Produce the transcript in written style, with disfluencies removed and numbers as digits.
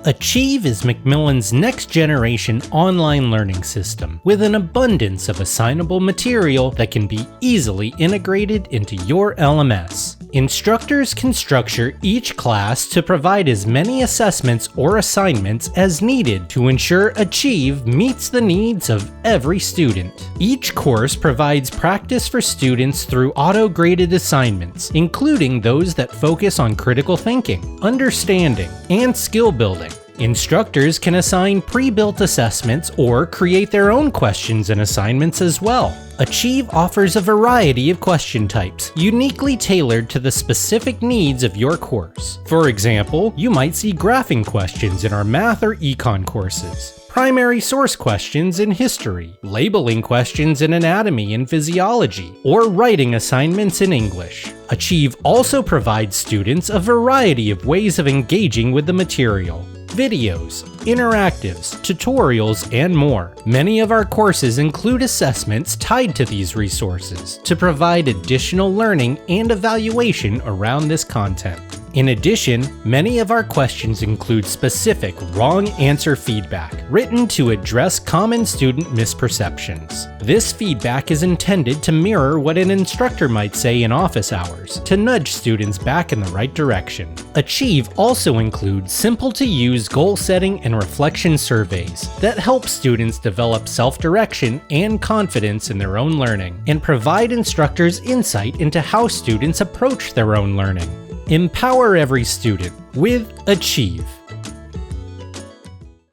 Achieve is Macmillan's next-generation online learning system with an abundance of assignable material that can be easily integrated into your LMS. Instructors can structure each class to provide as many assessments or assignments as needed to ensure Achieve meets the needs of every student. Each course provides practice for students through auto-graded assignments, including those that focus on critical thinking, understanding, and skill building. Instructors can assign pre-built assessments or create their own questions and assignments as well. Achieve offers a variety of question types, uniquely tailored to the specific needs of your course. For example, you might see graphing questions in our math or econ courses, primary source questions in history, labeling questions in anatomy and physiology, or writing assignments in English. Achieve also provides students a variety of ways of engaging with the material. Videos, interactives, tutorials, and more. Many of our courses include assessments tied to these resources to provide additional learning and evaluation around this content. In addition, many of our questions include specific wrong answer feedback, written to address common student misperceptions. This feedback is intended to mirror what an instructor might say in office hours, to nudge students back in the right direction. Achieve also includes simple-to-use goal-setting and reflection surveys that help students develop self-direction and confidence in their own learning, and provide instructors insight into how students approach their own learning. Empower every student with Achieve.